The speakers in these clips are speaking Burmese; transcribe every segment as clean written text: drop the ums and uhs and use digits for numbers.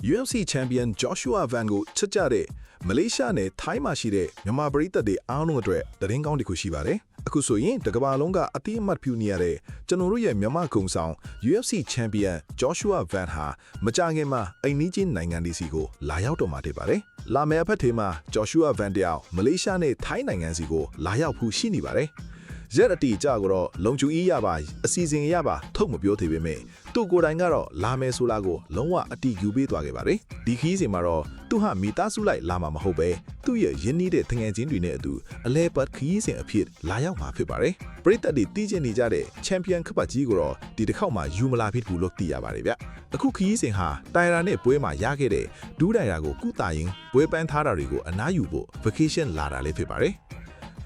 UFC Champion Joshua Van ကိုချစ်ကြတဲ့မလေးရှားနဲ့ထိုင်းမှာရှိတဲ့မြန်မာပရိသတ်တွေအားလုံးအတွက်သတင်းကောင်းတစ်ခုရှိပါတယ်။အခုဆိုရင်တကမ္ဘာလုံးကအတိအမှတ်ပြုနေရတဲ့ကျွန်တော်တို့ရဲ့မြန်မာကုံဆောင် UFC Champion Joshua Van ဟာမကြာခင်မှာအိမ်နီးချင်းနိုင်ငံတွေစီကိုလာရောက်တော့မှာဖြစ်ပါတယ်။လာမယ့်အပတ်ထဲမှာ Joshua Van တယောက်မလေးရှားနဲ့ထိုင်းနိုင်ငံစီကိုလာရောက်ဖို့ရှိနေပါတယ်။ရက်အတီကြကတော့လုံချူအီးရပါအစီအစဉ်ရပါထုတ်မပြောသေးပေမဲ့သူ့ကိုယ်တိုင်ကတော့လာမယ်ဆိုလာကိုလုံးဝအတီယူပေးသွားခဲ့ပါတယ်ဒီခီးစဉ်မှာတော့သူဟာမိသားစုလိုက်လာမှာမဟုတ်ပဲသူ့ရဲ့ရင်းနှီးတဲ့တငယ်ချင်းတွေနဲ့အတူအလဲပတ်ခီးစဉ်အဖြစ်လာရောက်မှာဖြစ်ပါတယ်ပရိသတ်တွေတီးကျင်နေကြတဲ့ချန်ပီယံကပ်ကြီးကိုတော့ဒီတစ်ခေါက်မှာယူမလာဖြစ်ဘူးလို့သိရပါတယ်ဗျအခုခီးစဉ်ဟာတိုင်ရာနဲ့ပွဲမှာရခဲ့တဲ့ဒူးတိုင်ရာကိုကုတာရင်ပွဲပန်းထားတာတွေကိုအနားယူဖို့ vacation လာတာလေးဖြစ်ပါတယ်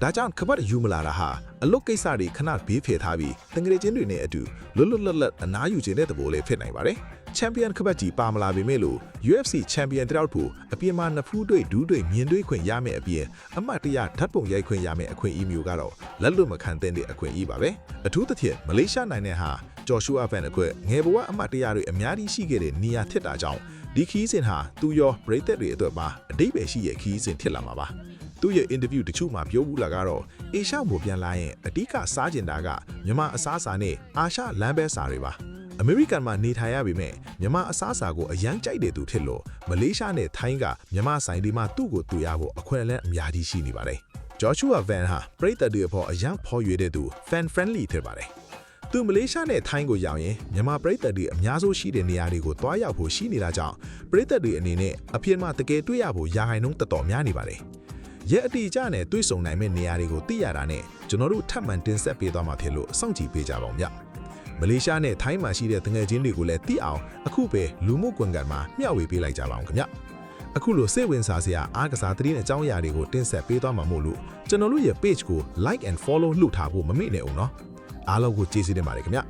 ဒါကြောင့်ကပတ်ယူမလာတာဟာအလုတ်ကိစ္စတွေခဏဘေးဖယ်ထားပြီးတငယ်ချင်းတွေနဲ့အတူလွတ်လွတ်လပ်လပ်အနားယူခြင်းတဲ့သဘောလေးဖြစ်နိုင်ပါတယ်။ချန်ပီယံကပတ်ကြီးပါမလာပေမဲ့လို့ UFC ချန်ပီယံတယောက်ဖို့အပြင်မှာနှစ်ဖူးတွေ့ဒူးတွေ့မြင်တွေ့ခွင့်ရမယ့်အပြင်အမှတ်တရဓာတ်ပုံရိုက်ခွင့်ရမယ့်အခွင့်အရေးမျိုးကတော့လက်လွတ်မခံတဲ့အခွင့်အရေးပါပဲ။အထူးသဖြင့်မလေးရှားနိုင်ငံဟာ Joshua Van အတွက်ငယ်ဘဝအမှတ်တရတွေအများကြီးရှိခဲ့တဲ့နေရာဖြစ်တာကြောင့်ဒီခီးစဉ်ဟာသူရောပရိသတ်တွေအတွက်ပါအဓိပ္ပာယ်ရှိတဲ့ခီးစဉ်ဖြစ်လာမှာပါ။သူ့ရဲ့ interview တချို့မှာပြောဘူးလာကတော့အေရှာကိုပြန်လာရင်အဓိကစားကျင်တာကမြန်မာအစားအစာနဲ့အာရှလမ်းဘဲစာတွေပါအမေရိကန်မှာနေထိုင်ရပေမဲ့မြန်မာအစားအစာကိုအရန်ကြိုက်တဲ့သူဖြစ်လို့မလေးရှားနဲ့ထိုင်းကမြန်မာဆိုင်တွေမှာသူ့ကိုတွေ့ရဖို့အခွင့်အလမ်းအများကြီးရှိနေပါတယ် Joshua Van ဟာပရိသတ်တွေအဖို့အရန်ဖော်ရွေတဲ့သူ fan friendly ဖြစ်ပါတယ်သူမလေးရှားနဲ့ထိုင်းကိုရောက်ရင်မြန်မာပရိသတ်တွေအများဆုံးရှိတဲ့နေရာတွေကိုတွားရောက်ဖို့ရှိနေတာကြောင့်ပရိသတ်တွေအနေနဲ့အပြင်မှာတကယ်တွေ့ရဖို့ရာခိုင်နှုန်းတော်တော်များနေပါတယ်ရက်အတီကြနဲ့တွေ့ဆုံနိုင်မယ့်နေရာတွေကိုသိရတာနဲ့ကျွန်တော်တို့ထပ်မံတင်ဆက်ပေးသွားမှာဖြစ်လို့စောင့်ကြည့်ပေးကြပါဦးဗျမလေးရှားနဲ့ထိုင်းမှာရှိတဲ့တငယ်ချင်းတွေကိုလည်းသိအောင်အခုပဲလူမှုကွန်ရက်မှာမျှဝေပေးလိုက်ကြပါအောင်ခင်ဗျအခုလိုစိတ်ဝင်စားစရာအားကစားသတင်းအကြောင်းအရာတွေကိုတင်ဆက်ပေးသွားမှာမို့လို့ကျွန်တော်တို့ရဲ့ page ကို like and follow လုပ်ထားဖို့မမေ့နဲ့အောင်နော်အားလုံးကိုကျေးဇူးတင်ပါတယ်ခင်ဗျ